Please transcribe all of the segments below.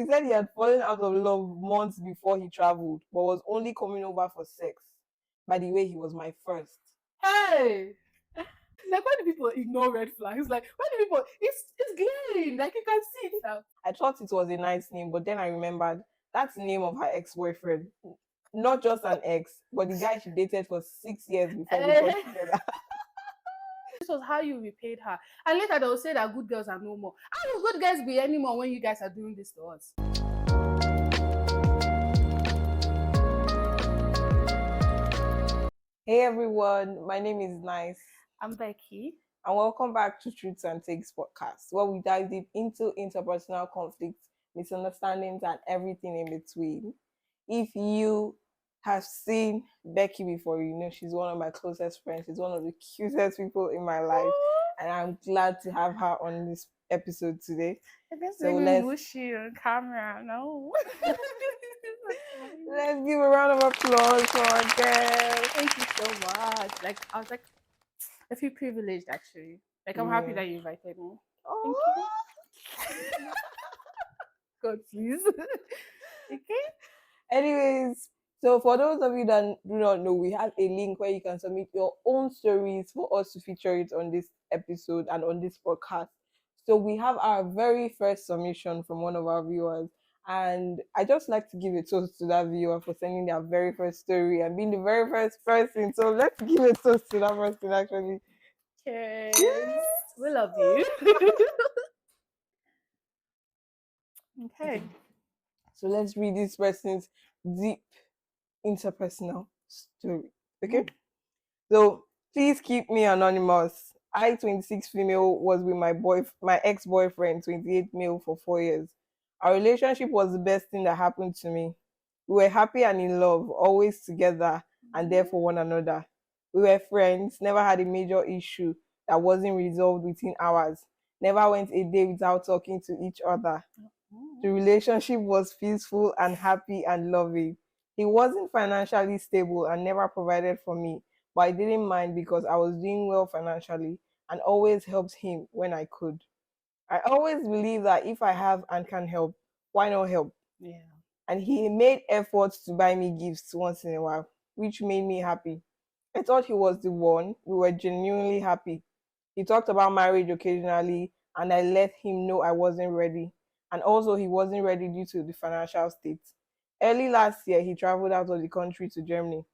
He said he had fallen out of love months before he traveled, but was only coming over for sex. By the way, he was my first. Hey! Like, why do people ignore red flags? Like, why do people? It's glaring. Like, you can see it now. I thought it was a nice name, but then I remembered that's the name of her ex-boyfriend. Not just an ex, but the guy she dated for 6 years before we got Eh, together. this was how you repaid her. And later they will say that good girls are no more. How will good girls be anymore when you guys are doing this to us? Hey everyone, my name is Nice, I'm Becky. and welcome back to Truths and Takes podcast, where we dive deep into interpersonal conflicts, misunderstandings, and everything in between. If you have seen Becky before, you know she's one of my closest friends. She's one of the cutest people in my life, and I'm glad to have her on this episode today. That's So maybe let's mushy on camera. No. let's give a round of applause for our guest. Thank you so much. Like, I was like, I feel privileged actually. Like, I'm happy Yeah. that you invited me. Thank you. Oh. God, please. Okay. Anyways, so for those of you that do not know, we have a link where you can submit your own stories for us to feature it on this episode and on this podcast. So we have our very first submission from one of our viewers. And I just like to give a toast to that viewer for sending their very first story and being the very first person. So let's give a toast to that person actually. Cheers. Yes. We love you. Okay. So let's read this person's deep interpersonal story. Okay? Mm. So please keep me anonymous. I, 26 female, was with my ex-boyfriend, 28 male, for 4 years. Our relationship was the best thing that happened to me. We were happy and in love, always together and there for one another. We were friends, never had a major issue that wasn't resolved within hours, never went a day without talking to each other. The relationship was peaceful and happy and loving. He wasn't financially stable and never provided for me, but I didn't mind because I was doing well financially and always helped him when I could. I always believe that if I have and can help, why not help? Yeah. And he made efforts to buy me gifts once in a while, which made me happy. I thought he was the one. We were genuinely happy. He talked about marriage occasionally, and I let him know I wasn't ready. And also, he wasn't ready due to the financial state. Early last year, he traveled out of the country to Germany.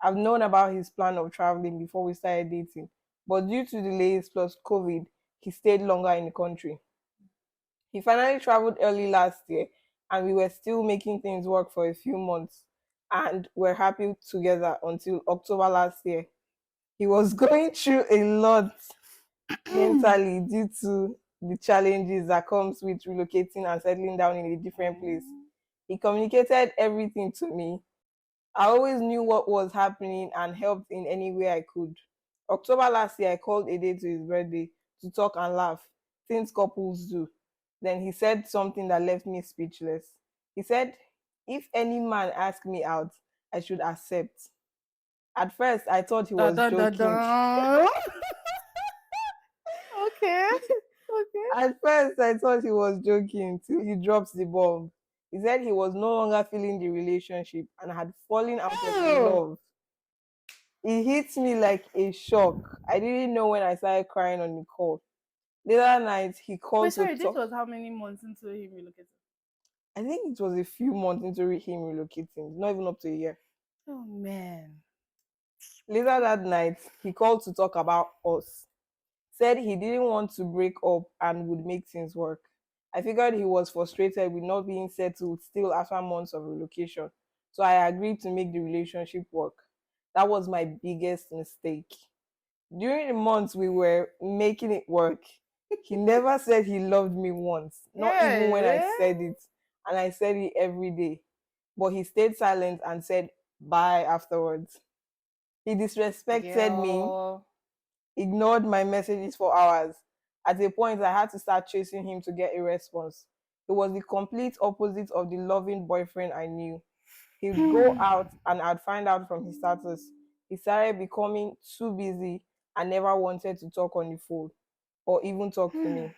I've known about his plan of traveling before we started dating, but due to delays plus COVID, he stayed longer in the country. He finally traveled early last year, and we were still making things work for a few months, and we're happy together until October last year. He was going through a lot mentally due to the challenges that comes with relocating and settling down in a different place. He communicated everything to me. I always knew what was happening and helped in any way I could. October last year, I called a day to his birthday to talk and laugh, things couples do. Then he said something that left me speechless. He said, if any man asked me out, I should accept. At first, I thought he Dun, was dun, dun, joking. dun. Okay. Okay. At first, I thought he was joking till he drops the bomb. He said he was no longer feeling the relationship and had fallen out of Oh. love. It hit me like a shock. I didn't know when I started crying on the call. Later that night, he Wait, called to sorry, this talk. was how many months into him relocating? I think it was a few months into him relocating, not even up to a year. Oh man. Later that night, he called to talk about us. Said he didn't want to break up and would make things work. I figured he was frustrated with not being settled still after months of relocation, so I agreed to make the relationship work. That was my biggest mistake. During the months we were making it work, he never said he loved me once, not even when I Yeah. said it, and I said it every day. But he stayed silent and said bye afterwards. He disrespected me, Girl. ignored my messages for hours. At a point, I had to start chasing him to get a response. He was the complete opposite of the loving boyfriend I knew. He'd go out and I'd find out from his status. He started becoming too busy and never wanted to talk on the phone or even talk to me.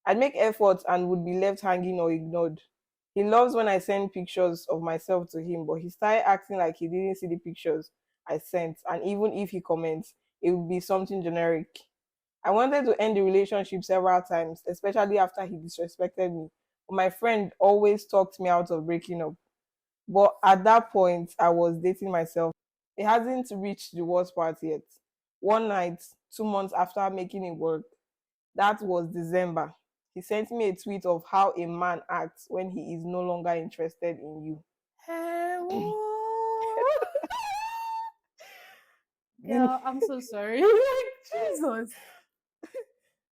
I'd make efforts and would be left hanging or ignored. He loves when I send pictures of myself to him, but he started acting like he didn't see the pictures I sent. And even if he comments, it would be something generic. I wanted to end the relationship several times, especially after he disrespected me. But my friend always talked me out of breaking up. But at that point, I was dating myself. It hasn't reached the worst part yet. One night, 2 months after making it work, that was December, he sent me a tweet of how a man acts when he is no longer interested in you. Hey, whoa. The, Girl, I'm so sorry. Like, Jesus.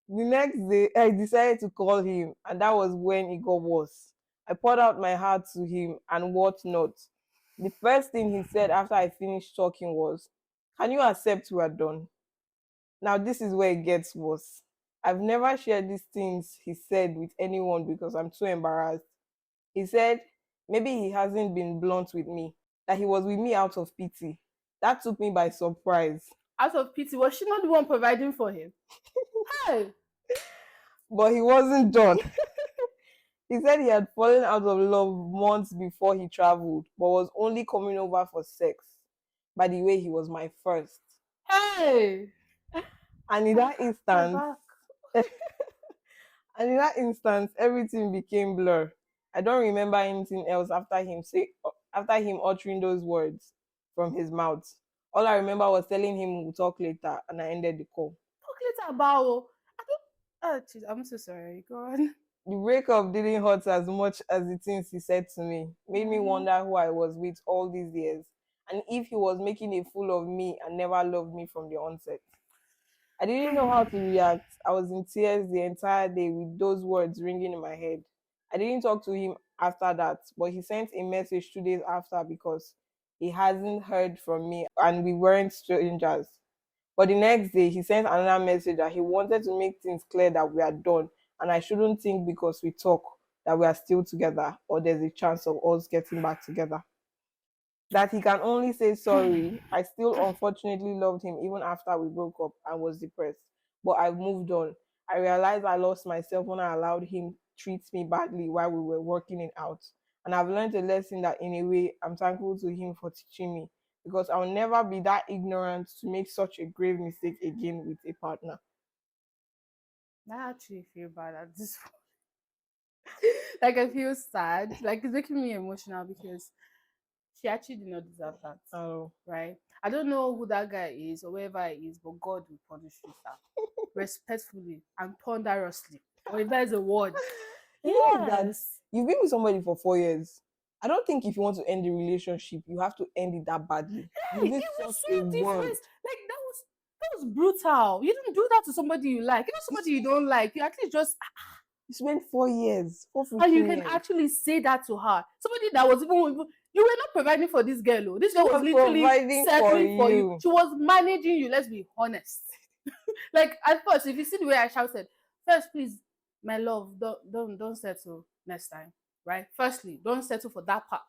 the next day, I decided to call him, and that was when it got worse. I poured out my heart to him and what not. The first thing he said after I finished talking was, "Can you accept we are done?" Now, this is where it gets worse. I've never shared these things he said with anyone because I'm too embarrassed. He said maybe he hasn't been blunt with me, that he was with me out of pity. That took me by surprise. Out of pity, was she not the one providing for him? Hey. But he wasn't done. He said he had fallen out of love months before he traveled, but was only coming over for sex. By the way, he was my first. Hey. And in that You're instance, back. And in that instance, everything became blur. I don't remember anything else after him uttering those words from his mouth. All I remember was telling him we'll talk later, and I ended the call. Talk later about. I don't. Oh, jeez, I'm so sorry. Go on. The breakup didn't hurt as much as the things he said to me. Made me Mm-hmm. wonder who I was with all these years, and if he was making a fool of me and never loved me from the onset. I didn't know how to react. I was in tears the entire day with those words ringing in my head. I didn't talk to him after that, but he sent a message 2 days after because he hasn't heard from me and we weren't strangers. But the next day, he sent another message that he wanted to make things clear that we are done and I shouldn't think because we talk that we are still together or there's a chance of us getting back together, that he can only say sorry. I still unfortunately loved him even after we broke up and was depressed. But I've moved on. I realized I lost myself when I allowed him treat me badly while we were working it out. And I've learned a lesson that in a way I'm thankful to him for teaching me because I'll never be that ignorant to make such a grave mistake again with a partner. I actually feel bad at this point. Like, I feel sad. Like, it's making me emotional because she actually did not deserve that. Oh, Right? I don't know who that guy is or wherever he is, but God will punish you, sir. Respectfully and thunderously. Or if there's a word. you know that Yes. you've been with somebody for 4 years. I don't think if you want to end the relationship, you have to end it that badly. You Hey, need even such a small word. difference. Like, that was brutal. You don't do that to somebody you like. You know, somebody you don't like. You at least just, You spent 4 years, four and you freaking can years. actually say that to her. Somebody that was even you were not providing for this girl. Oh. This She girl was was literally providing for settling for you. you. She was managing you. Let's be honest. Like, at first, if you see the way I shouted, first, please, my love, don't settle next time. Right? Firstly, don't settle for that part.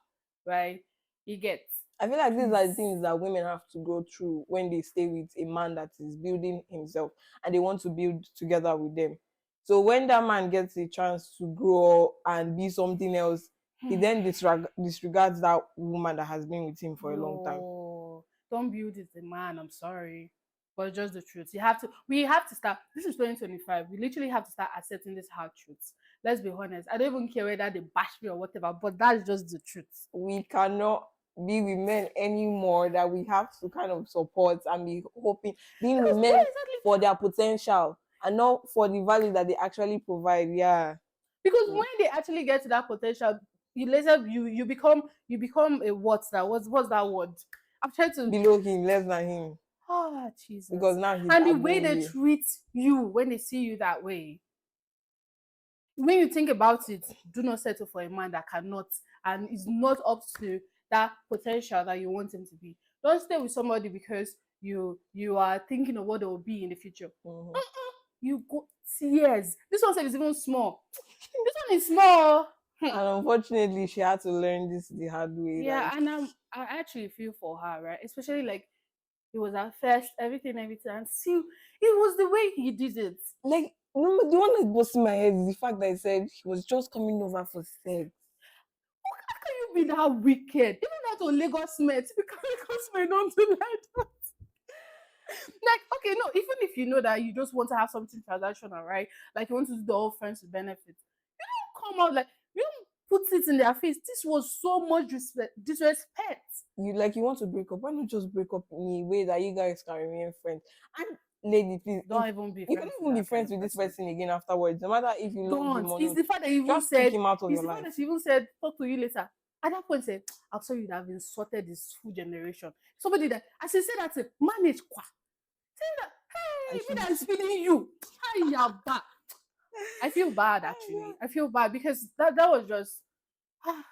Right? You get, I feel like these are the please. things that women have to go through when they stay with a man that is building himself and they want to build together with them. So when that man gets a chance to grow and be something else, he then disregards that woman that has been with him for a long time. No, don't build it, a man. I'm sorry, but it's just the truth. You have to. We have to start. This is 2025. We literally have to start accepting these hard truths. Let's be honest. I don't even care whether they bash me or whatever, but that's just the truth. We cannot be with men anymore that we have to kind of support and be hoping, being with Because men what exactly? for their potential and not for the value that they actually provide. Yeah. Because when they actually get to that potential, you later you become a what's that? What's that word? I'm trying to. Below him, less than him, Ah, because Jesus. now he's And the way above they you. treat you when they see you that way, when you think about it, do not settle for a man that cannot and is not up to that potential that you want him to be. Don't stay with somebody because you are thinking of what they will be in the future. Mhm. You go tears. This one is even small. This one is small. And unfortunately, she had to learn this the hard way. Yeah, Like, and I actually feel for her, right? Especially like it was at first, everything, and see, it was the way he did it. no, the one that busted my head is the fact that he said he was just coming over for sex. Don't be that wicked. Even that on Lagos Met, because Lagos Met don't do like that. Like, okay, no, even if you know that you just want to have something transactional, right? Like you want to do the whole friends with benefits, come out like you don't put it in their face. This was so much disrespect. You want to break up. Why not just break up in a way that you guys can remain friends? And lady, please, if Don't even be you can friends with even be that kind friends of with this person. person again afterwards, no matter if you love him Don't. or It's not, the fact that you even just kick said, him out of it's your the fact life. that she even said, talk to you later. At that point, say, I'll tell you that I've insulted this full generation. Somebody that, as she said that, say, manage qua. Say that, hey, I me should. that is feeling you. Hi, I feel bad actually. I feel bad because that was just, ah,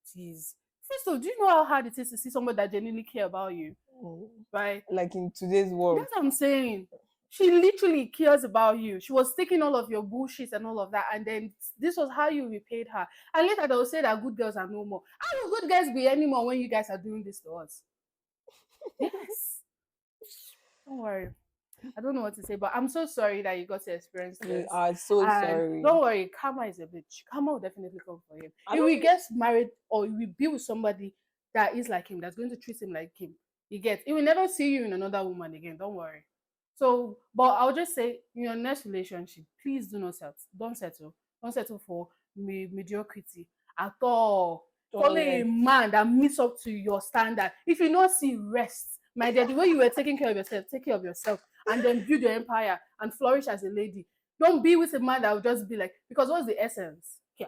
jeez. First of all, do you know how hard it is to see somebody that genuinely care about you? Mm. Right? Like in today's world, That's what I'm saying. She literally cares about you. She was taking all of your bullshit and all of that, and then this was how you repaid her. And later they will say that good girls are no more. How will good girls be anymore when you guys are doing this to us? Yes. Don't worry. I don't know what to say, but I'm so sorry that you got to experience we this. are so And sorry. don't worry, karma is a bitch. Karma will definitely come for him. I If don't we think get married or if we be with somebody that is like him, that's going to treat him like him, you get, he will never see you in another woman again. Don't worry. So, but I'll just say in your next relationship, please do not settle. Don't settle. Don't settle for mediocrity at all. don't Follow a let man that meets up to your standard. If you not see rest, my dear, the way you were taking care of yourself, take care of yourself and then build your empire and flourish as a lady. Don't be with a man that will just be like, because what's the essence? Yeah,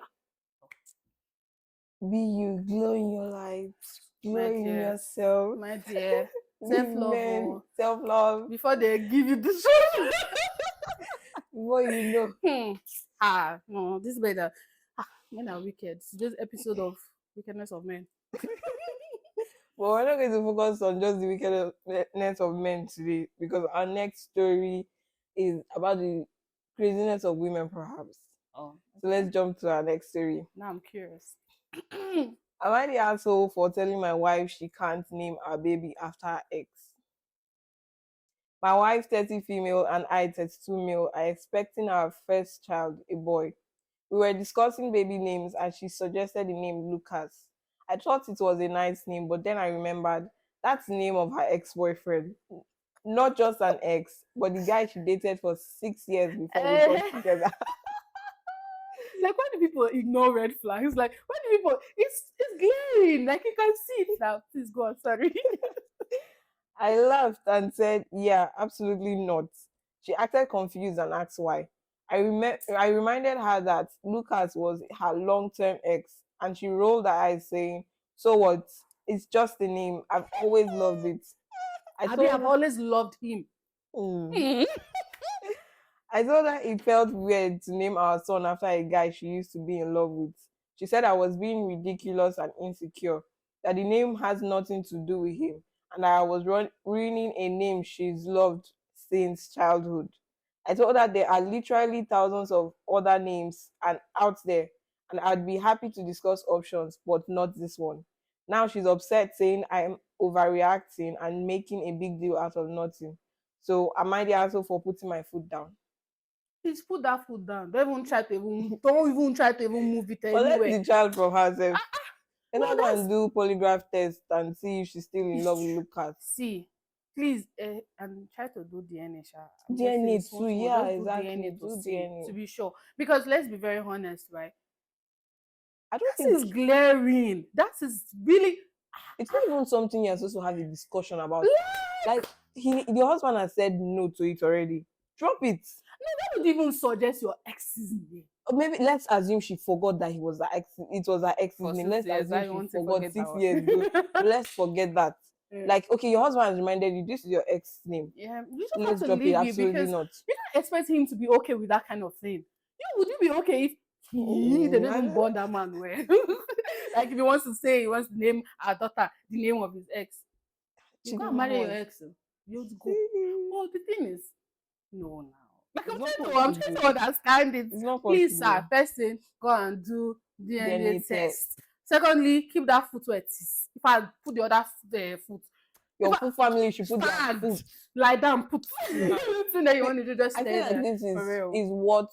be you, glow in your light, glow my in dear, yourself. my dear. Leave Self-love, men oh, self-love before they give you the truth. before you know. No, this is better. Men are wicked. Today's episode of Wickedness of Men. But we're not going to focus on just the wickedness of men today because our next story is about the craziness of women, perhaps. Oh, So let's jump to our next story. now I'm curious. Am I the asshole for telling my wife she can't name our baby after her ex? My wife, 30 female, and I, 32 male, are expecting our first child, a boy. We were discussing baby names and she suggested the name Lucas. I thought it was a nice name, but then I remembered that's the name of her ex-boyfriend. Not just an ex, but the guy she dated for 6 years before we got together. Like, why do people ignore red flags? Like, why do people? It's glaring. Like, you can see it now. Please go on. Sorry. I laughed and said, yeah, absolutely not. She acted confused and asked why. I reminded her that Lucas was her long-term ex, and she rolled her eyes, saying, so what? It's just a name. I've always loved it. I Abi, told I've her, always loved him. "Hmm." Hmm. I told her it felt weird to name our son after a guy she used to be in love with. She said I was being ridiculous and insecure, that the name has nothing to do with him, and that I was ruining a name she's loved since childhood. I told her there are literally thousands of other names and out there, and I'd be happy to discuss options, but not this one. Now she's upset, saying I'm overreacting and making a big deal out of nothing. So am I the asshole for putting my foot down? Please put that foot down. Don't even try to even move it Collect anywhere. the child from herself. Let No, her go that's and do polygraph test and see if she's still in love with Lucas. see. Please, and try to do DNA. Sha. I'm DNA guessing too, small, small. yeah, Just do DNA exactly. to Do see, DNA. to be sure. Because let's be very honest, right? I don't That think is glaring. That is really it's not even something you're supposed to have a discussion about. Like the husband has said no to it already. Drop it. I would even suggest your ex's name Or maybe let's assume she forgot that he was her ex. It was her ex's for name. six Let's years. assume I she want to forgot forget that 6 years ago. one. Let's forget that. Yeah. Like, okay, your husband has reminded you this is your ex's name. Yeah, you just have Let's to drop it. leave it Absolutely because not. you don't expect him to be okay with that kind of thing. Would you be okay if they Mm, don't even born that man well? Like if he wants to say he wants to name our daughter the name of his ex, you she go and never marry your was. ex. You go. Well, the thing is, no, now. Like It's I'm not trying to, I'm possible. trying to understand it. It's not Please, sir, possible. first thing, go and do DNA DNA test. test. Secondly, keep that foot where it is. If I put the other foot, if Your I full family should put their stand, foot. lie down, put. Nah. Anything that you want to do, just I stay feel like there this for real. is what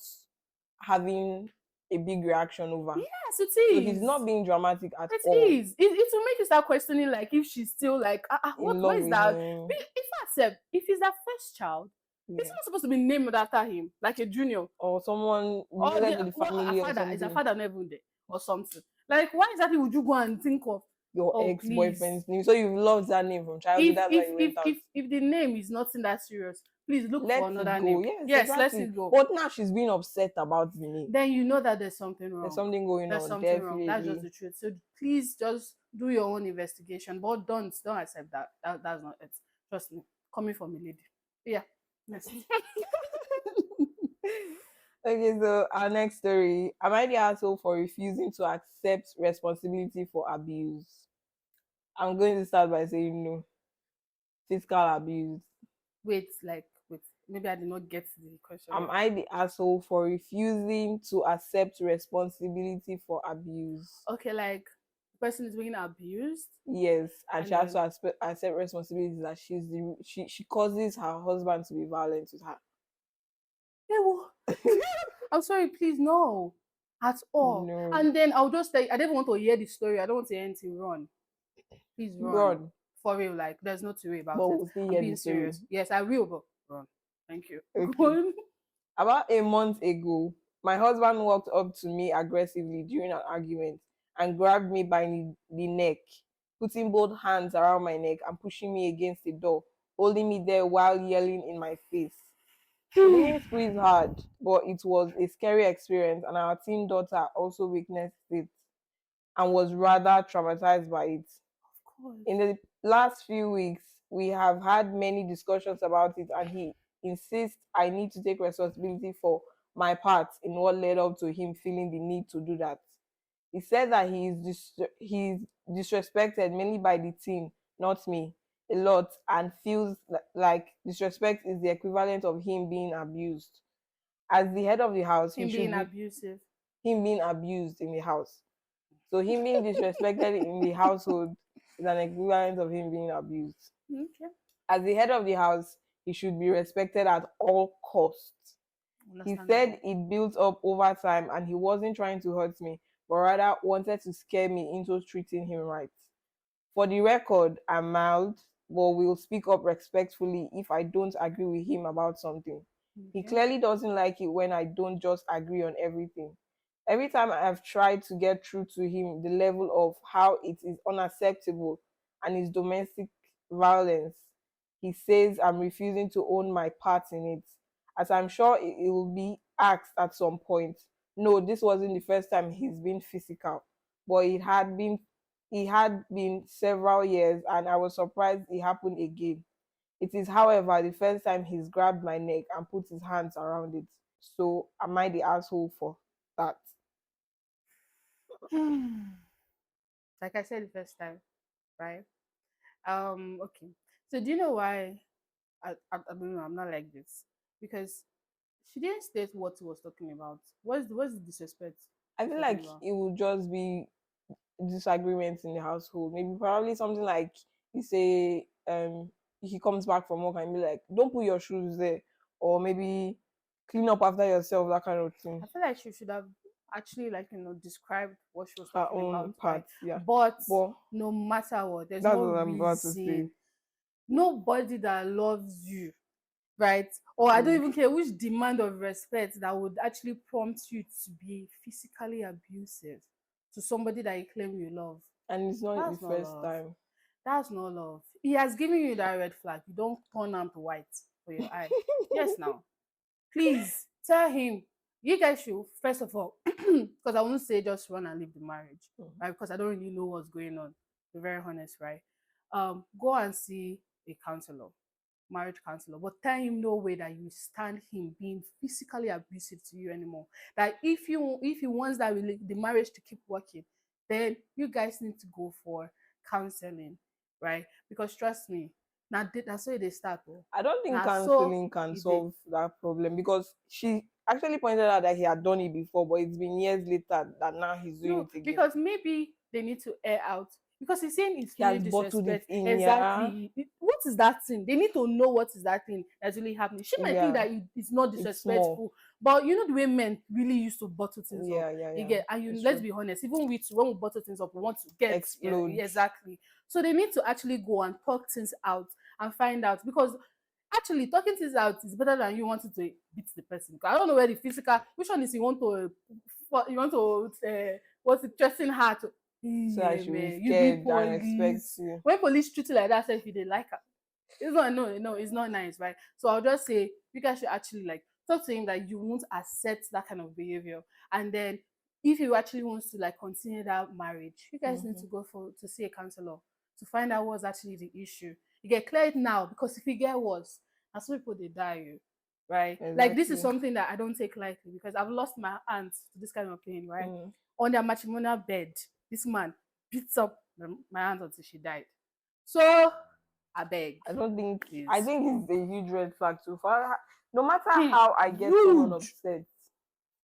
having a big reaction over. Yes, it So he's is. not being dramatic at It all is. It will make you start questioning, like, if she's still like, in what love is with that? him. In fact, Seb, if he's that first child, it's Yeah. not supposed to be named after him, like a junior. Or someone Or related to the a family or father. Is a something. father never there or something? Like, why exactly would you go and think of? Your Oh, please. ex-boyfriend's name. So you've loved that name from childhood. If That's why if you if went out. if if the name is nothing that serious, please look for Let it another go. name. Yes, Yes, let exactly. it go. But now she's being upset about the name. Then you know that there's something There's wrong. something going There's on, something wrong. That's just definitely. the truth. So please just do your own investigation, but don't accept that. That's not it. Trust me. Coming from a lady. Yeah. Next. Okay, so our next story. Am I the asshole for refusing to accept responsibility for abuse? I'm going to start by saying no. Physical abuse. Wait. Maybe I did not get the question Am right. I the asshole for refusing to accept responsibility for abuse? Okay, like the person is being abused, Yes, and and she has then to accept responsibility that she causes her husband to be violent with her. yeah, well, I'm sorry, please no, at all. No, And then I'll just say I don't want to hear the story. I don't want to hear anything. Run, please run run, for real. Like there's no to worry but about it. we'll still I'm hear the being story. serious. Yes, I will, but run. Thank you. Go Okay. on. About a month ago, my husband walked up to me aggressively during an argument and grabbed me by the neck, putting both hands around my neck and pushing me against the door, holding me there while yelling in my face. He didn't squeeze hard, but it was a scary experience, and our teen daughter also witnessed it and was rather traumatized by it. Of course. In the last few weeks, we have had many discussions about it, and he insists I need to take responsibility for my part in what led up to him feeling the need to do that. He said that he's disrespected mainly by the teen, not me, a lot, and feels like disrespect is the equivalent of him being abused. As the head of the house, he Him should being be abusive. him being abused in the house. So him being disrespected in the household is an equivalent of him being abused. Okay. As the head of the house, he should be respected at all costs. He said Understandable. it built up over time and he wasn't trying to hurt me, but rather wanted to scare me into treating him right. For the record, I'm mild, but will speak up respectfully if I don't agree with him about something. He Okay. clearly doesn't like it when I don't just agree on everything. Every time I have tried to get through to him the level of how it is unacceptable and his domestic violence, he says I'm refusing to own my part in it. As I'm sure it will be asked at some point. No, this wasn't the first time he's been physical, but it had been several years, and I was surprised it happened again. It is, however, the first time he's grabbed my neck and put his hands around it. So, am I the asshole for that? Like I said the first time, right? Okay. So do you know why I don't know, I'm not like this? Because she didn't state what he was talking about. What's the disrespect I he's feel talking like about? it would just be disagreements in the household. Maybe probably something like you say, he comes back from work and be like, "Don't put your shoes there," or maybe clean up after yourself, that kind of thing. I feel like she should have actually, like, described what she was Her talking own about, right? parts, yeah. But But no matter what, there's that's no what I'm about to say. reason. Nobody that loves you, right? Or I don't Would even care which demand of respect that would actually prompt you to be physically abusive to somebody that you claim you love. and it's not the That's not first love. time. That's not love. He has given you that red flag. You don't turn am to white for your eye. Yes, now. Please tell him. You guys should, first of all, because I won't say just run and leave the marriage, Mhm. right? Because I don't really know what's going on. To be very honest, right? Go and see a counselor, marriage counselor, but tell him no way that you stand him being physically abusive to you anymore. That if he wants that the marriage to keep working, then you guys need to go for counseling, right? Because trust me, now that's where they start. Oh, I don't think now so counseling can it is. solve that problem because she actually pointed out that he had done it before, but it's been years later that now he's doing No, it again. because maybe they need to air out, because he's saying he's He feeling has bottled it disrespect. in, yeah. Exactly. What is that thing? They need to know what is that thing that's really happening. She might think Yeah, that it's not it's small. disrespectful, But you know the way men really used to bottle things up. Yeah, yeah, You yeah. get, and you It's let's true. be honest, even we too, when we bottle things up, we want to get, yeah, Explode. exactly. So they need to actually go and talk things out and find out, because actually talking things out is better than you wanting to beat the person. 'Cause I don't know where the physical, which one is you want to, you want to, what's it, trusting her to, So I yeah, should be man, you be scared and respect police. you. When police treat you like that, say if you they like her, it's not, no, no, it's not nice, right? So I'll just say you guys should actually like talk to him that you won't accept that kind of behavior. And then if he actually wants to like continue that marriage, you guys need Mm-hmm. to go for to see a counselor to find out what's actually the issue. You get clear it now, because if you get worse, and some people they die you, right? Like this is Exactly. something that I don't take lightly, because I've lost my aunt to this kind of thing, right? Mm. On their matrimonial bed, this man beats up my aunt until she died. So I beg, I don't think. I please. think it's a huge red flag too. For no matter Hmm. how I get someone Huge. upset,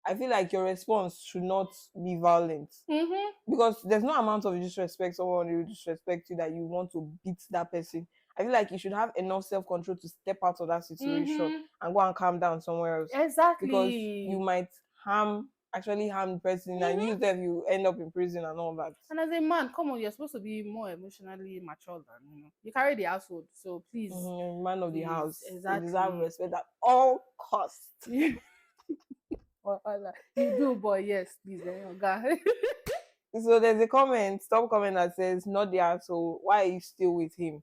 I feel like your response should not be violent, Mm-hmm. because there's no amount of disrespect someone will disrespect you that you want to beat that person. I feel like you should have enough self control to step out of that situation Mm-hmm. and go and calm down somewhere else, because you Exactly. might harm the person, and Mm-hmm. you them you end up in prison and all that. And as a man, come on, you're supposed to be more emotionally mature than you carry the household. So please, Man of the please, house, you deserve exactly. respect at all costs. You do, boy. Yes, please, okay. So there's a top comment that says, "Not the asshole. Why are you still with him?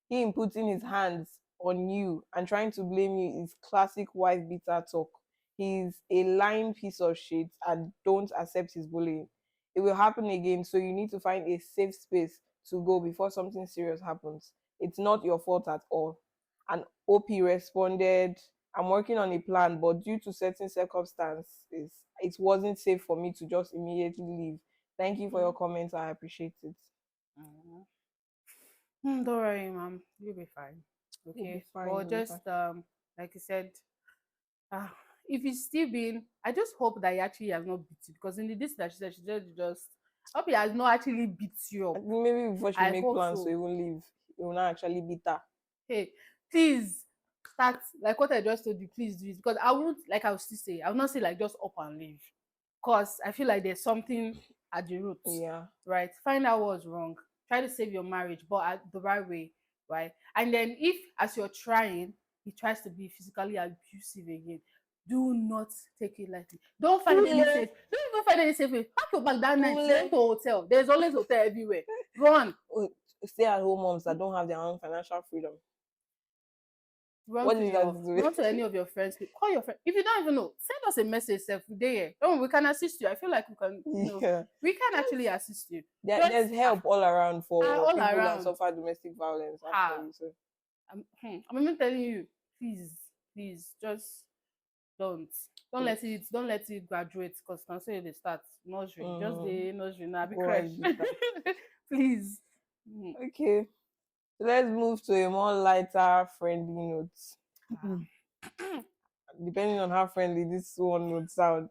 Him putting his hands on you and trying to blame you is classic wife beater talk. He's a lying piece of shit and don't accept his bullying. It will happen again, so you need to find a safe space to go before something serious happens. It's not your fault at all." And OP responded, "I'm working on a plan, but due to certain circumstances, it wasn't safe for me to just immediately leave. Thank you for your comments. I appreciate it." Mhm. Don't worry, ma'am. You'll be fine. We'll be Okay. fine. But We'll be fine. just like you said, uh, if he's still being, I just hope that he actually has not beat you, because in the this that she said, she just I hope he has not actually beat you I up. think maybe before she I make hope plans to so. even leave, it will not actually beat her. Hey, please start like what I just told you. Please do it, because I won't, like I will still say, I will not say like just up and leave, because I feel like there's something at the root, Yeah. right? Find out what's wrong. Try to save your marriage, but at the right way, right? And then if as you're trying, he tries to be physically abusive again, do not take it lightly. Don't find any Kule, safe. Don't even find any safe way. Pack your bag that night. kule. Run to a hotel. There's always hotel everywhere. Run. Oh, stay at home moms that don't have their own financial freedom. Run What to is that your to do run with? to any of your friends. Call your friend. If you don't even know, send us a message. Self, there. Don't, we can assist you. I feel like we can. Yeah. We can actually Just assist you. there's Just help all around for all people that around. suffer domestic violence, Ha. actually. So I'm even telling you. Please, please, just don't. please. Don't let it graduate, because now say they start nursery. Just Mm-hmm. the nursery now, be Go crash. and beat her. Please. Mm. Okay. So let's move to a more lighter, friendly note. Ah. Depending on how friendly this one would sound.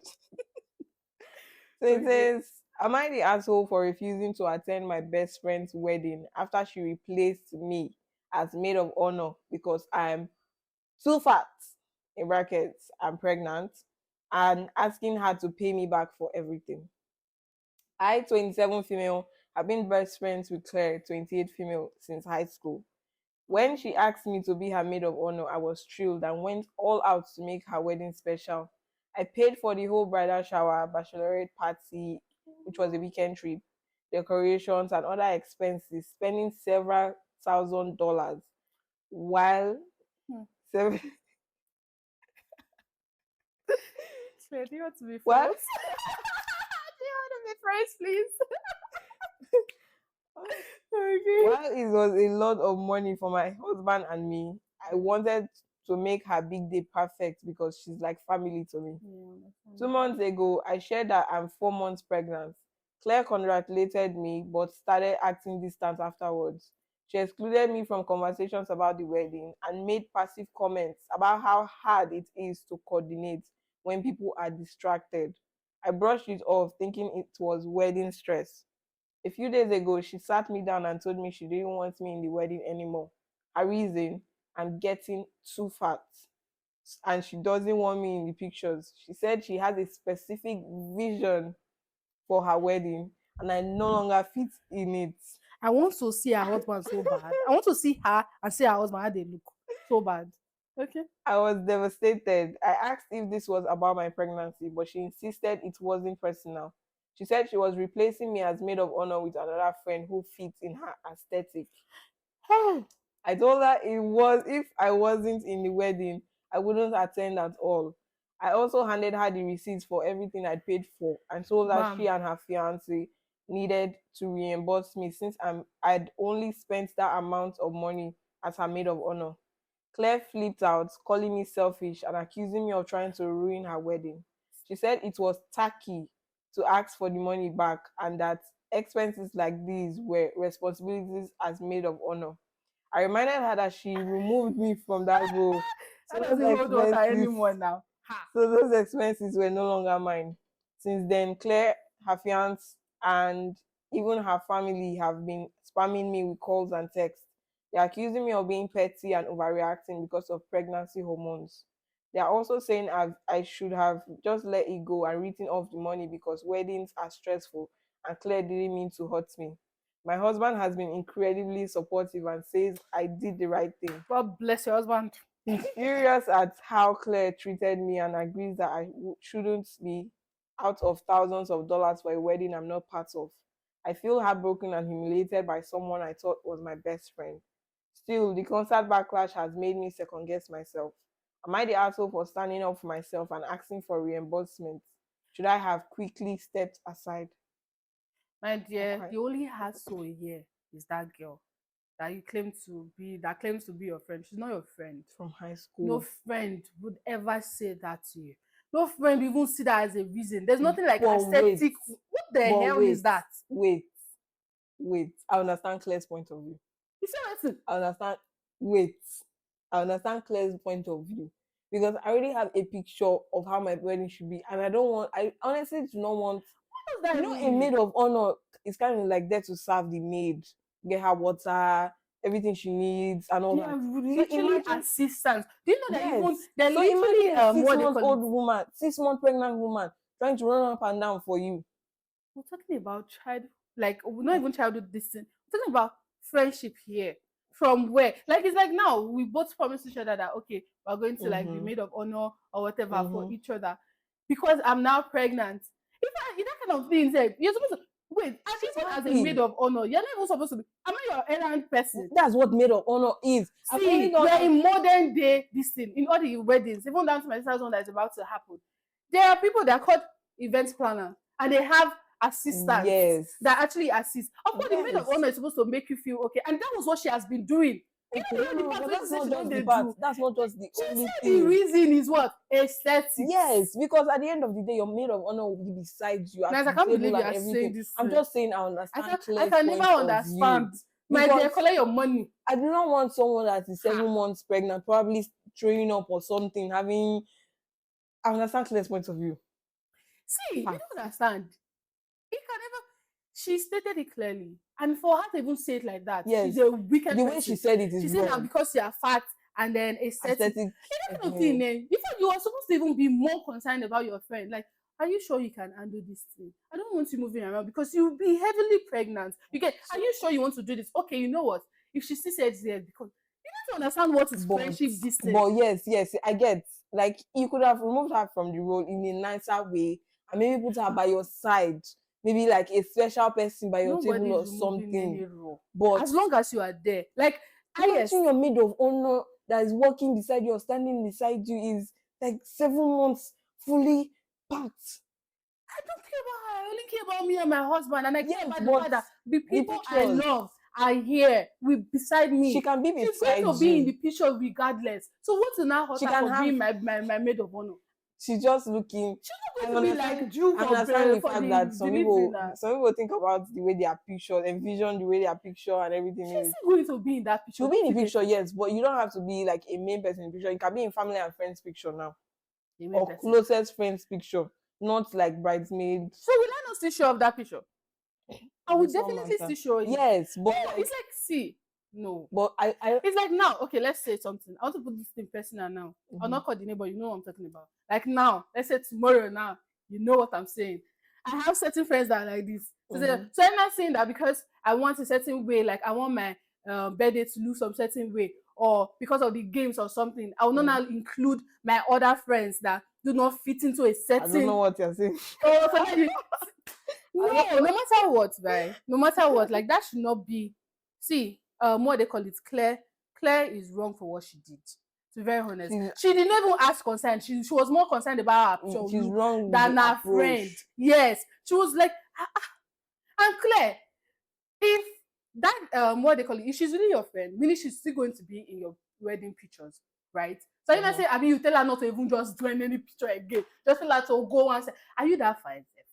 So it Okay. says, "Am I the asshole for refusing to attend my best friend's wedding after she replaced me as maid of honor because I'm too fat, in brackets, I'm pregnant, and asking her to pay me back for everything? I, 27 female, have been best friends with Claire, 28 female, since high school. When Mhm. she asked me to be her maid of honor, I was thrilled and went all out to make her wedding special. I paid for the whole bridal shower, bachelorette party, which was a weekend trip, decorations, and other expenses, spending several $1,000 while Hmm. seven, So, do you want to be while, friends? Do you want to be friends, please? Okay. while it was a lot of money for my husband and me, I wanted to make her big day perfect because she's like family to me. Yeah, 2 months ago, I shared that I'm 4 months pregnant. Claire congratulated me but started acting distant afterwards. She excluded me from conversations about the wedding and made passive comments about how hard it is to coordinate when people are distracted. I brushed it off, thinking it was wedding stress. A few days ago, she sat me down and told me she didn't want me in the wedding anymore. Her reason: I'm getting too fat. and she doesn't want me in the pictures. She said she has a specific vision for her wedding and I no longer fit in it. I want to see her husband so bad. I want to see her and see her husband how they look so bad. Okay. I was devastated. I asked if this was about my pregnancy, but she insisted it wasn't personal. She said she was replacing me as maid of honor with another friend who fits in her aesthetic. I told her it was if I wasn't in the wedding, I wouldn't attend at all. I also handed her the receipts for everything I'd paid for and told her she Bam. and her fiance needed to reimburse me since I'd only spent that amount of money as her maid of honor. Claire flipped out, calling me selfish and accusing me of trying to ruin her wedding. She said it was tacky to ask for the money back and that expenses like these were responsibilities as maid of honor. I reminded her that she removed me from that role. So That those doesn't hold water expenses, anymore now. Ha. so those expenses were no longer mine. Since then, Claire, her fiance, and even her family have been spamming me with calls and texts. They're accusing me of being petty and overreacting because of pregnancy hormones. They are also saying I should have just let it go and written off the money because weddings are stressful and Claire didn't mean to hurt me. My husband has been incredibly supportive and says I did the right thing. God bless your husband. He's furious at how Claire treated me and agrees that shouldn't be out of thousands of dollars for a wedding I'm not part of. I feel heartbroken and humiliated by someone I thought was my best friend. Still, the concert backlash has made me second guess myself. Am I the asshole for standing up for myself and asking for reimbursement? Should I have quickly stepped aside? My I'm dear, crying. the only hassle here is that girl that you claim to be, that claims to be your friend. She's not your friend. From high No school. friend would ever say that to you. No friend even see that as a reason. There's nothing like But wait, aesthetic. What the but hell is that? wait, wait. I understand Claire's point of view. You see what I'm I understand. Wait, I understand Claire's point of view because I already have a picture of how my wedding should be, and I don't want. I honestly do not want. What does that even A mean? maid of honor is kind of like there to serve the maid, get her water, everything she needs, and all They that. are So literally imagine, assistants. Do you know that yes. even they're So literally imagine a six what do they month call old it? woman, 6 month pregnant woman trying to run up and down for you. We're talking about child, like not even childhood distance. We're talking about friendship here. From where? Like it's like now we both promise each other that okay, we're going to like be Mm-hmm. maid of honor or whatever for Mm-hmm. each other. Because I'm now pregnant. If that kind of thing, say you're supposed to wait, and even as a maid Exactly. of honor, you're not even supposed to be. Am I your errand person? That's what maid of honor is. I've only See, done we're in modern day this thing, in all the weddings, even down to my sister's one that is about to happen. There are people that are called event planner and they have assistants yes. that actually assist. Of course, the maid of Yes. honor is supposed to make you feel okay, and that was what she has been doing. You Okay, know no, the no, only no, part but where she that's said not she don't just the dey part. do. That's not just the She only said the thing. reason is what? Aesthetics. Yes, because at the end of the day, your maid of honor will be beside you at Guys, I the can't table believe you and are saying everything. this I'm thing. just saying I understand I Claire's can never point of view understand. My dear, because collect your money. I do not want someone that is Ha. 7 months pregnant, probably throwing up or something, having. I understand Claire's point of view. See, you Ah, don't understand. He can never. She stated it clearly, and for her to even say it like that, she's yes, a wicked the way she person. said it She is said that wrong. because you are fat and then aesthetic. Aesthetic. That kind of thing, eh? In fact, you are supposed to even be more concerned about your friend. Like, are you sure you can handle this thing? I don't want you moving around because you'll be heavily pregnant. You get? Are you sure you want to do this? Okay, you know what? If she still says yes, because you need to understand what is but friendship distance. but yes, I get. Like you could have removed her from the role in a nicer way and maybe put her by your side, maybe like a special person by your table Nobody or is removing something. any role But as long as you are there. Like, yes, imagine your maid of honor that is walking beside you or standing beside you is like 7 months fully packed. I don't care about her. I only care about me and my husband, and I care Yes, about the but fact that the the people I pictures, love are here with beside she me. can be She's going beside to be in the you. picture regardless. So what's in her hurt She her can for have being my maid of honor? she's just looking. She's I not going to be like understand. Jew I understand the for fact the that delivery now. some people think about the way they are pictured, envision the way their picture and everything She's is. still going to be in that picture. She'll be Don't in the you get picture, it? yes, but you don't have to be like a main person in the picture. You can be in family and friends picture now, The main or person. closest friends picture, not like bridesmaid. So will I not still show off that picture? I will This one definitely matter. still show it. Yes, No, but like it's like see. No. But I It's like now, okay, let's say something. I want to put this thing personal now. I'll Mhm. not call the name, but you know what I'm talking about. Like now, let's say tomorrow now, you know what I'm saying. I have certain friends that are like this. Mhm. So I'm not saying that because I want a certain way, like I want my birthday to look some certain way, or because of the games or something, I will not Mm. now include my other friends that do not fit into a I don't know certain. what you're saying. Oh, so then I don't no, no know. matter what, right? No matter what, like that should not be. See, what they call it, Claire is wrong for what she did. To be very honest, She's she didn't even ask concern. She was more concerned about her picture she's look wrong with the than her friend. approach. Yes, she was like, and Claire, if that what they call it, if she's really your friend, meaning she's still going to be in your wedding pictures, right? So you not Mhm. say, I mean, you tell her not to even just do any picture again. Just tell her to go and say, are you that fine? Sef?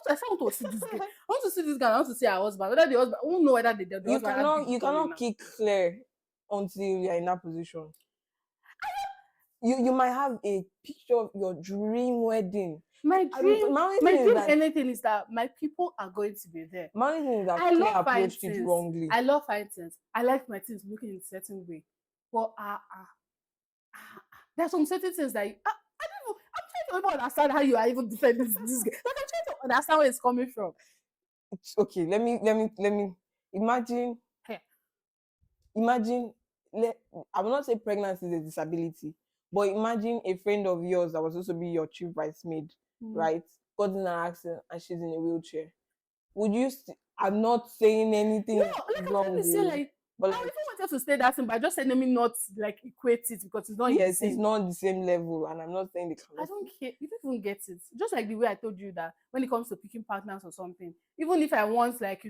I still want to see this girl. I want to see this girl. I want to see her husband. Whether the husband, I don't know whether the husband had big You story cannot now. kick clear until you're in that position. You might have a picture of your dream wedding. My only My thing is dream that anything is that my people are going to be there. I Claire love fine approached it things. wrongly. I love fine things. I like my things looking in a certain way. But there's some certain things that I don't know. I'm trying to even understand how you are even defending this guy. Like I'm trying to understand where it's coming from. Okay, let me imagine Hey. imagine let I will not say pregnancy is a disability, but imagine a friend of yours that was supposed to be your chief bridesmaid, Mm. right? Got in an accident and she's in a wheelchair. Would you I'm not saying No, anything like I'm wrong trying to say, with, like but I like even wanted to say that thing, but I just said let me not like equate it because it's not the yes, it's same. not the same level, and I'm not saying they I cannot. don't care. You don't even get it. Just like the way I told you that when it comes to picking partners or something, even if I want like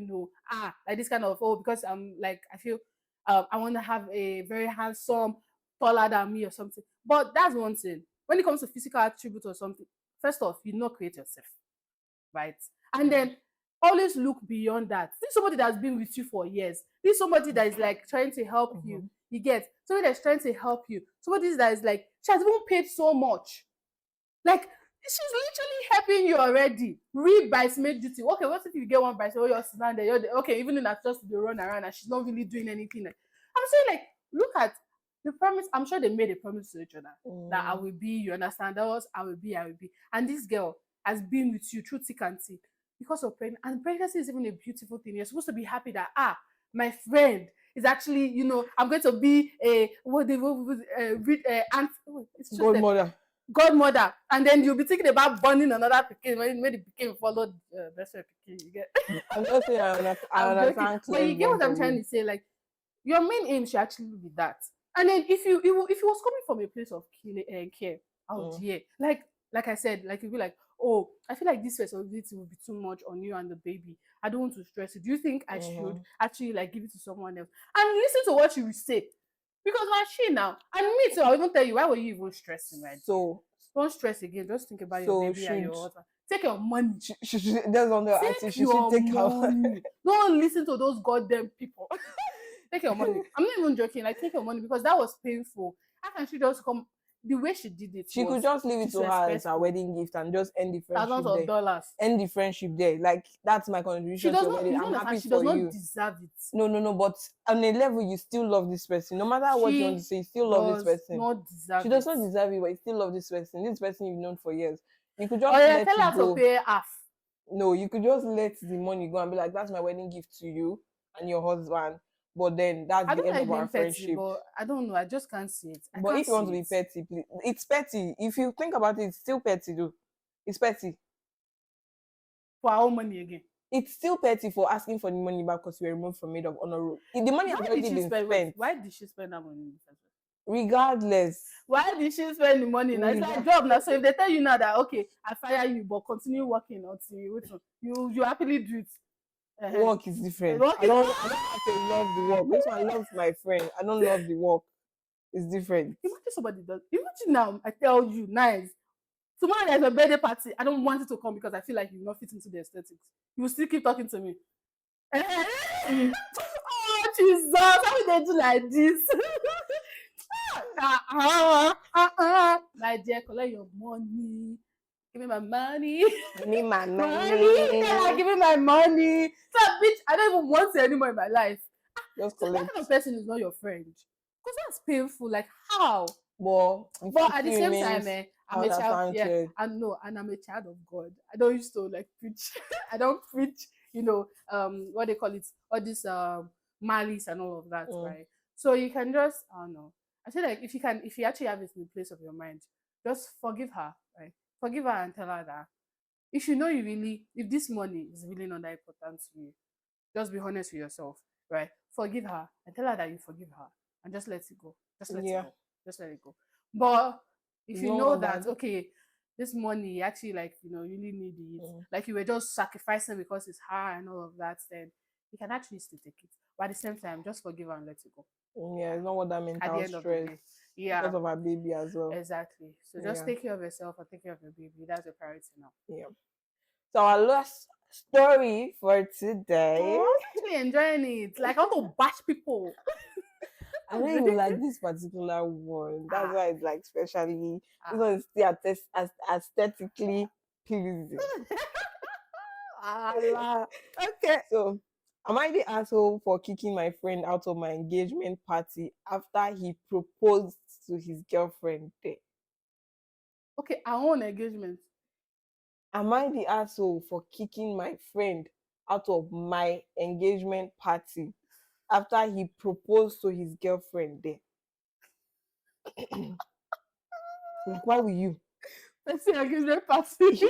like this kind of because I'm like I feel I want to have a very handsome, taller than me or something. But that's one thing. When it comes to physical attributes or something, first off, you not create yourself, right? And Mm. then always look beyond that. This is somebody that's been with you for years. This is somebody that is like trying to help you. Mhm. You get somebody that's trying to help you. Somebody that is like she has even paid so much. Like she's literally helping you already. Read bridesmaid duty. Okay, what if you get one bridesmaid? Oh, you're sitting there. Okay, even in that just to be run around and she's not really doing anything. Like, I'm saying, like, look at the promise. I'm sure they made a promise to each other that I Mm. will be. You understand? That was I will be. I will be. And this girl has been with you through thick and thin because of pregnancy. And pregnancy is even a beautiful thing. You're supposed to be happy that my friend is actually, I'm going to be a aunt. Oh, it's just a Godmother. godmother, and then you'll be thinking about burning another pikin when the pikin followed best friend pikin. You get? I'm just saying I I'm joking, understand but Claire's you get what point I'm of trying view. to say. Like your main aim should actually be that. And then if you was coming from a place of care, oh Mm. dear, like I said, like you'd be like, oh, I feel like this responsibility will be too much on you and the baby. I don't want to stress you. Do you think I should Mhm. actually like give it to someone else? And listen to what you will say. Because when she now, and me too, I'll even tell you, why were you even stressing, my dear? So Don't stress again. Just think about your so baby and should your husband. Take your money. that's on the acting. Take She should your take her. money. Don't listen to those goddamn people. Take your money. I'm not even joking. Like, take your money because that was painful. How can she just come? The way she did it She could was just leave it to her as her disrespectful. wedding gift and just end the friendship Thousands of there. dollars. End the friendship there. Like that's my She contribution to does your not, wedding. you I'm don't happy understand, she does for not you. deserve it. No. But on a level, you still love this person. No matter what you want to She say, you still love this does person. not She deserve does it. not deserve it, but you still love this person. This person you've known for years. You could Oh just yeah, let tell it her to go. pay half. No, you could just let the money go and be like, that's my wedding gift to you and your husband. But then that's I the don't end like of our being petty, friendship. but I don't know. I just can't see it. I But can't if you want see to be it. petty, please, it's petty. If you think about it, it's still petty, though. It's petty. For our own money again. It's still petty for asking for the money back because you were removed from Maid of Honor role. The money has Why did already she been spend? Wait, spent. why did she spend that money in the first place? Regardless, Why did she spend the money now? It's like regard job now. So if they tell you now that okay, I fire you, but continue working until you happily do it. Uh-huh. work is different. Work is I don't have to love the work. This one loves my friend. I don't love the work. It's different. imagine somebody does. Imagine now. I tell you, nice. Tomorrow there's a birthday party. I don't want you to come because I feel like you not fit into the aesthetics. You will still keep talking to me. Oh Jesus! How will they do like this? My dear, collect your money. Give me my money. Give me my Money. money. Yeah, give me my money. So, bitch, I don't even want it anymore in my life. Just So that collect. kind of person is not your friend. Because that's painful. Like how? But the But fact at the still same time, remains I'm a child. Yeah, unaccounted. I know, and I'm a child of God. I don't used to like preach. I don't preach. What they call it, all this malice and all of that, Mm. right? So you can just, I don't know. I feel like if you actually have it in the place of your mind, just forgive her, right? Forgive her and tell her that if you know if this money is really not that important to you, just be honest with yourself, right? Forgive her and tell her that you forgive her and just let it go. Just let it Yeah, go. Just let it go. But if it's you not know more that, than. okay, this money you actually like, really need it, Mm. like you were just sacrificing because it's high and all of that, then you can actually still take it. But at the same time, just forgive her and let it go Yeah, it's not more than at the mental end of the stress day. Yeah, because of our baby as well. exactly. So just Yeah, take care of yourself and take care of your baby. That's your priority now. yeah. So our last story for today. Oh, I'm actually enjoying it. Like I want to bash people. I know you like this particular one. That's ah, why it's like especially this ah. one is still aesthetically pleasing. Allah. Okay. So, am I the asshole for kicking my friend out of my engagement party after he proposed to his girlfriend there? Okay, our own engagement. Am I the asshole for kicking my friend out of my engagement party after he proposed to his girlfriend there? Like, why will you Let's say engagement party.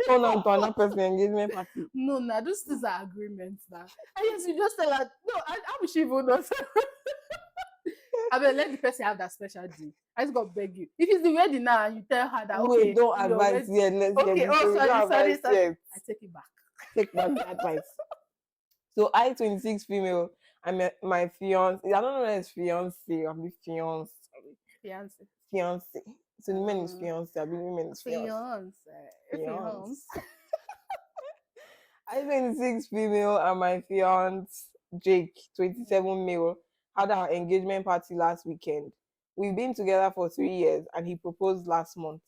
turn on to another person's engagement party? No, nah, these are agreements now. And yes, you just tell her, no, how will she even know? I mean, let the person have that special day. I just got to beg you. If it's the wedding now, and you tell her that, Wait, okay, don't you're advise ready. yet. Let's get Okay, this. oh, So we don't sorry, sorry, advise sorry. yet. I take it back. Take back the advice. So I 26 female, I met my fiance. I don't know whether it's fiance or be fiance. Fiance. Fiance. So the men is Uh, fiance. I believe women is fiance. fiance. Fiance. Fiance. I 26 female and my fiance Jake 27 male had our engagement party last weekend. We've been together for 3 years and he proposed last month.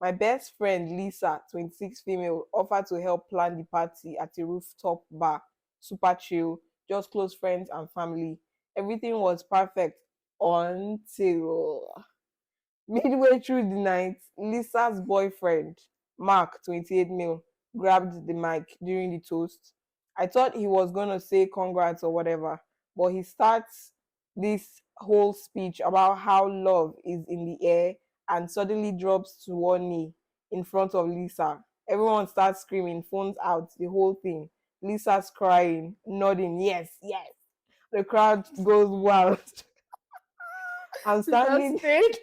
My best friend Lisa 26 female offered to help plan the party at a rooftop bar. Super chill, just close friends and family. Everything was perfect until midway through the night, Lisa's boyfriend, Mark, 28 mil, grabbed the mic during the toast. I thought he was going to say congrats or whatever, but he starts this whole speech about how love is in the air and suddenly drops to one knee in front of Lisa. Everyone starts screaming, phones out, the whole thing. Lisa's crying, nodding, yes, yes. The crowd goes wild. I'm She's on standing stage.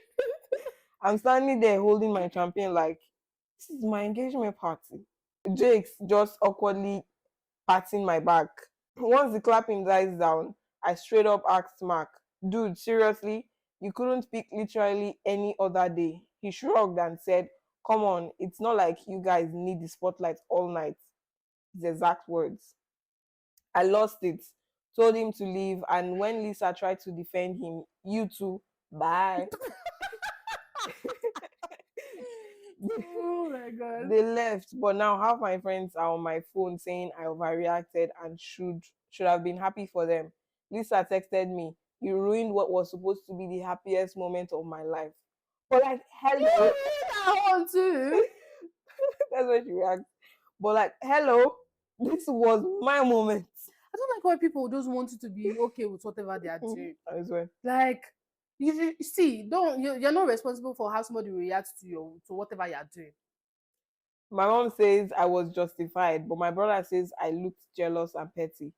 I'm standing there holding my champagne like this is my engagement party. Jake's just awkwardly patting my back. Once the clapping dies down, I straight up asked Mark, dude, seriously? You couldn't pick literally any other day. He shrugged and said, come on, it's not like you guys need the spotlight all night. His exact words. I lost it. Told him to leave, and when Lisa tried to defend him, you too, bye. Oh my god. They left, but now half my friends are on my phone saying I overreacted and should have been happy for them. Lisa texted me, "You ruined what was supposed to be the happiest moment of my life." But like, You hello, really that one too. that's what she reacts. But like, hello, this was my moment I don't like when people just want you to be okay with whatever they are doing. as well. Like, you see, you're not responsible for how somebody reacts to whatever you're doing. My mom says I was justified, but my brother says I looked jealous and petty.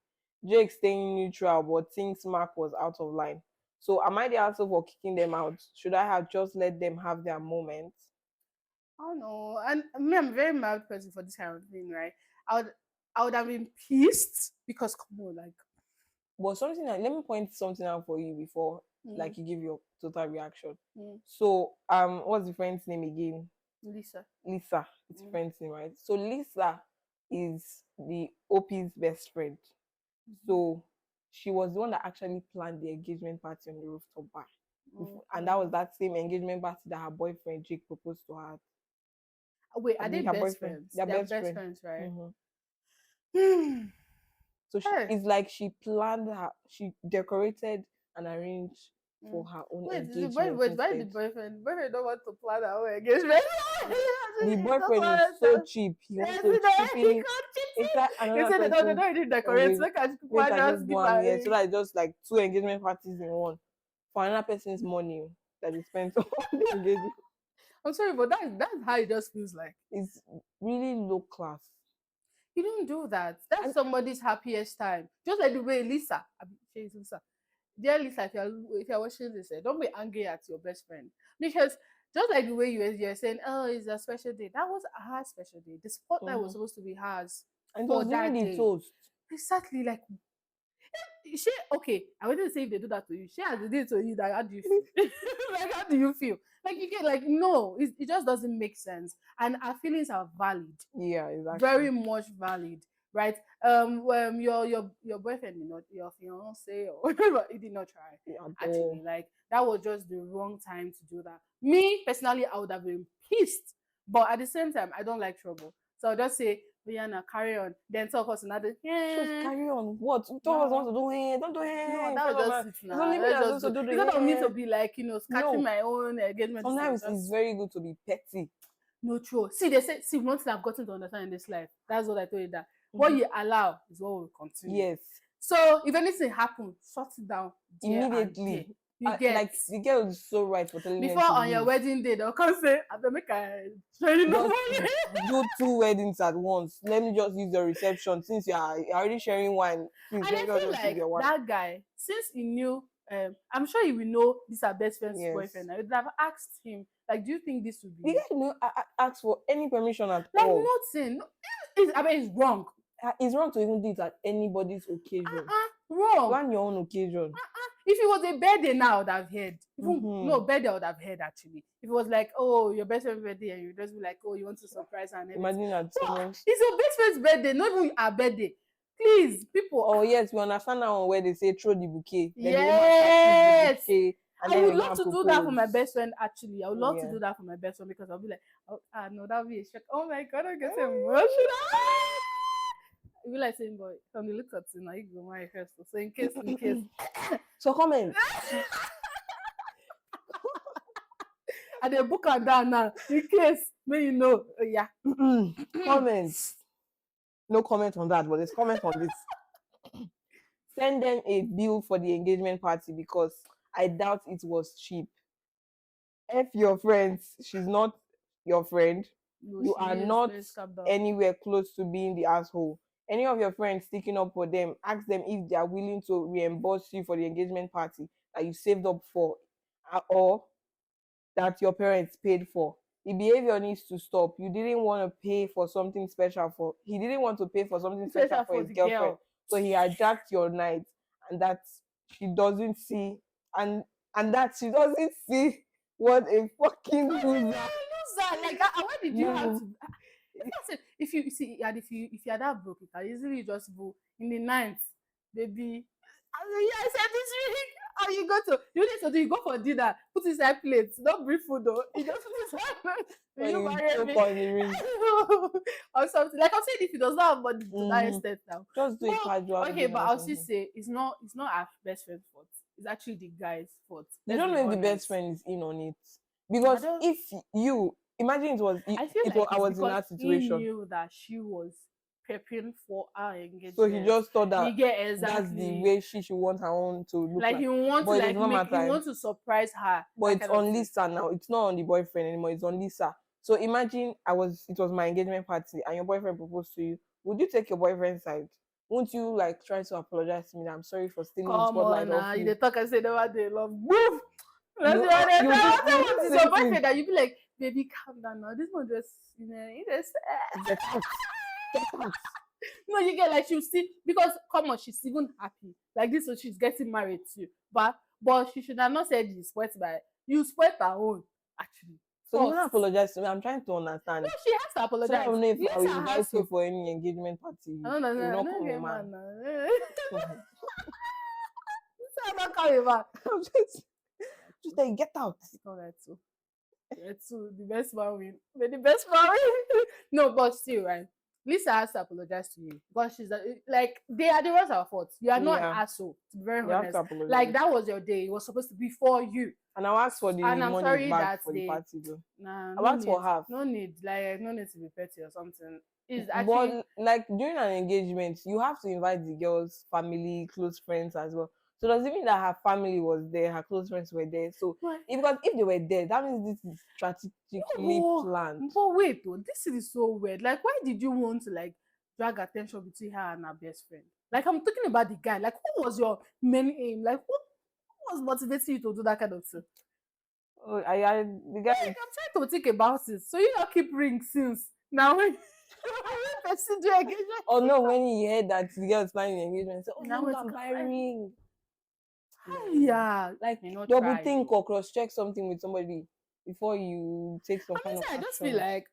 Jake staying neutral, but thinks Mark was out of line. So am I the asshole for kicking them out? Should I have just let them have their moment? I don't know. And me, I'm a very mild person for this kind of thing, right? I would I would have been pissed because come on, like But something like, let me point something out for you before mm, like you give your total reaction. mm, So what's the friend's name again? Lisa. Lisa. It's a Mm, friend's name, right? So Lisa is the OP's best friend. mhm, So she was the one that actually planned the engagement party on the rooftop bar. And that was okay. that same engagement party that her boyfriend Jake proposed to her. Wait, I are they believe her best boyfriend, friends? their They are best best friend. friends, right? Hmm. So Hey. it's like she planned she decorated and arranged for Mm. her own Wait, engagement why the instead. boyfriend don't want to plan our engagement? The He just boyfriend is want so to, cheap. He wants yes, to you know, chip he in can't cheat. inside He another said they person's don't even decorate. engagement. Look at Make one I just just give go her and yeah. So ring. that just like two engagement parties in one for another person's money that is spent on the engagement. I'm sorry, but that's how it just feels like. It's really low class. You don't do that. That's And somebody's happiest time. Just like the way Lisa, she's Lisa. Dear Lisa, if you're watching this, don't be angry at your best friend, because just like the way you're saying, oh, it's a special day. That was her special day. The spotlight was mhm. supposed to be hers And it for was during that the day. toast. Exactly. Like she okay. I wanted to say if they do that to you, she has did it to you. That how do you feel? Like how do you feel? Like you get like no, it just doesn't make sense. And our feelings are valid, Yeah, exactly. very much valid, right? Your boyfriend did not, your fiance or whatever, he did not try. At Actually, all. like that was just the wrong time to do that. Me personally, I would have been pissed, but at the same time, I don't like trouble, so I'll just say, Rihanna, carry on. Then talk us another. Just Yeah, carry on. What? You told us want no, to do it. Don't do no, it in that front was of just her. it It's now. only me Let's that's just supposed to do do the instead of me to hair. be like scratching No. my own engagement. This thing, Sometimes it's just very good to be petty. no true. See, they say, see, one thing I've gotten to understand in this life, that's what I told you that what Mhm. you allow is what will continue. Yes. So if anything happens, sort it down there and there. Immediately. You get Like the girl is so right for telling them before to on your leave. wedding day, they'll come say, I will make a training no Just money. do two weddings at once. Let me just use the reception since you're already sharing wine. Please And let I me feel just use like your wine. that guy, since he knew, I'm sure he will know this are best friend's Yes. boyfriend. I would have asked him, like, do you think this would The be guy did not ask for any permission at like all. nothing? I mean, it's wrong. It's wrong to even do it at anybody's occasion. Wrong. Plan your own occasion. If it was a birthday now, I would have heard. Even Mm-hmm. no birthday, I would have heard actually. If it was like, oh, your best friend's birthday, and you just be like, oh, you want to surprise her and everything. Imagine that But someone's. it's your best friend's birthday, not even our birthday. Please, people. Oh yes, we understand that one where they say throw the bouquet. Then the woman catches the Yes, bouquet and I then would they go love and to do that for my propose. best friend. Actually, I would love to Yeah. do that for my best friend because I'll be like, oh, no, that would be a shock. Oh my god, I get emotional. I be like saying, boy, from the looks of it, now you go my first. So in case. So comment. And they book her down now in case may you know. Yeah. Comment. No comment on that, but there's comment on this. Send them a bill for the engagement party because I doubt it was cheap. F your friends. She's not your friend. No, You she are is. not Let's calm down. anywhere close to being the asshole. Any of your friends sticking up for them, ask them if they are willing to reimburse you for the engagement party that you saved up for or that your parents paid for. The behavior needs to stop. You didn't want to pay for something special for he didn't want to pay for something special Especially for for his the girlfriend. girl. So he hijacked your night and that she doesn't see and that she doesn't see what a fucking loser Loser. Like, why did you have move. to? That's it. If you see, and if you're that broke, you can easily just go in the night, baby. I said this ring. How you go to? You need to do. You go for dinner. Put inside plates. Don't bring food though. You just put inside plates. Will When you you marry choke me? on the ring. Or something. Like I'm saying, if he does not have money to that Mm-hmm. extent now. Just do a casual But okay, but dinner or I'll still something. say it's not our best friend's fault. It's actually the guy's fault. You Let's don't be know if the best honest. friend is in on it. I Because don't. if you imagine I feel like I it's was in because that he situation. knew that she was preparing for our So he engagement. just thought You that get that's the exactly way she should want her own to look like like. he want to But it does like not make he matter. want to surprise her. But That it's kind of on thing. Lisa now. It's not on the boyfriend anymore. It's on Lisa. So imagine it was my engagement party and your boyfriend proposed to you. Would you take your boyfriend's side? Won't you like try to apologize to me that I'm sorry for stealing the Come spotlight on off now, you you? dey talk and say never dey love. Move. Let's You be honest. you I do want the to your same thing. boyfriend that you be like, baby, calm down now. This one just you just Get out. Get out. no, you get like she'll see because come on, she's even happy. Like this, so she's getting married too. But she should have not said you spoiled by you spoiled her own, actually. So you First. wanna apologize to me? I'm trying to No, understand. she has to So I apologize. don't know if I will Lisa has invite you to. for any engagement party. I don't know, You will I not don't come a get man man. now. I'm not coming back. I'm just say get out. All right, so yeah, too. The best man win. May the best man win. No, but still, right? Lisa has to apologize to you because she's like they are the ones at fault. You are not an Yeah, asshole, to be very you have honest. to apologize. Like that was your day. It was supposed to be for you. And I'll ask for the And I'm money sorry back that for the they party though. nah, I'll no ask for need, half. no need, like no need to be petty or something. It's actually But like during an engagement, you have to invite the girl's family, close friends as well. So does it mean that her family was there, her close friends were there? So but, because if they were there, that means this is strategically planned. but wait though, this is so weird. Like, why did you want to like drag attention between her and her best friend? Like, I'm talking about the guy. Like, what was your main aim? Like, what was motivating you to do that kind of thing? Oh, the guy. Like, I'm trying to think about it. So you don't keep ring since now when person do engagement. Oh no, when he heard that the girl is planning the engagement, he said, "Oh, Now let me it's go and buy a ring." yeah, Like may not double try think you. or cross check something with somebody before you take some kind of I just feel action.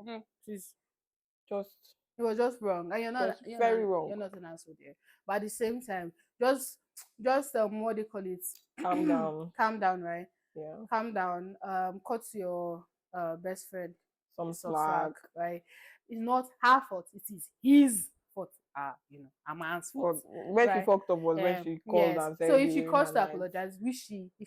like she's Just it was just wrong, and just very wrong. You're not an asshole there. But at the same time, just what do you call it? Calm down. Calm down, right? Yeah. Calm down. Cut your best friend Some some slack. right? It's not her fault. It is his fault. A man's But fault. where she Right? fucked up was when she called Yes. and said So if she during calls her to night. apologize, if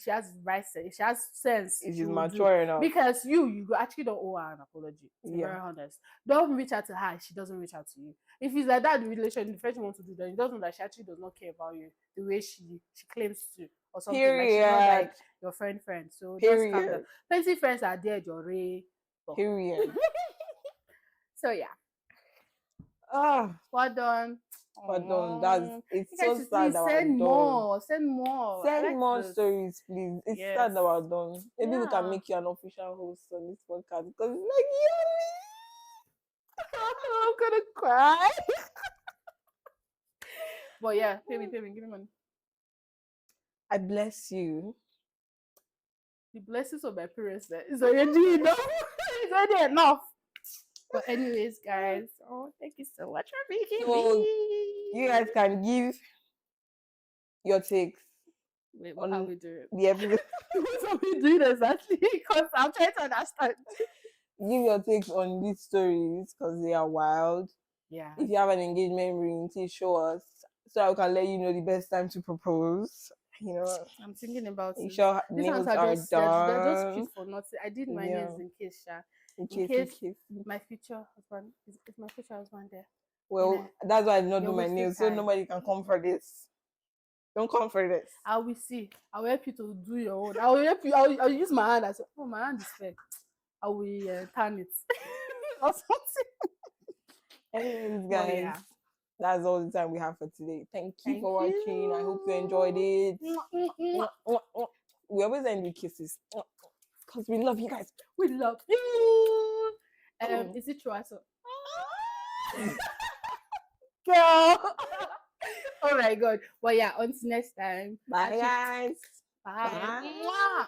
she has right sense, if she has sense, If she she's will do. mature enough. Because you actually don't owe her an apology. To be Yeah. very honest, don't reach out to her. She doesn't reach out to you. If it's like that, the relation, the friendship wants to do that. You don't know that she actually does not care about you the way she claims to, or something. Like she's not Period. like your friend. So just calm down. Period. Plenty friends are there, Jore. Period. So yeah, Ah, well done. pardon. That's it's You so guys should sad please that we're send done. more. Send more. I Send like more this. stories, please. It's Yes. sad that we're done. Maybe we can Yeah. make you an official host on this podcast because it's like I'm gonna cry. But yeah, pay me, give me money. I bless you. The blessings of my parents there is already enough. It's already enough. But anyways, guys, thank you so much for making So me. you guys can give your takes Wait, what are we doing? the episode. What are we doing exactly? Because I'm trying to understand. Give your takes on these stories because they are wild. Yeah. If you have an engagement ring, please show us so I can let you know the best time to propose. You know, I'm thinking about it. sure These nails ones are are just they're just done. cute for nothing. I did my Yeah. nails in case, In in case. case my future husband is my future husband there. Well, that's why I did not you're do my wasting nails, so time. nobody can come for this. Don't come for this. I will see. I will help you to do your own. I will help you. I'll use my hand. I say, oh, my hand is fair. I will turn it or something. Anyways, But guys, yeah. that's all the time we have for today. Thank you Thank for watching. I hope you enjoyed it. We always end with kisses because we love you guys. We love you. Is it true? I saw. Girl. Oh my god. Well, yeah. Until next time. Bye, guys. Bye. Bye.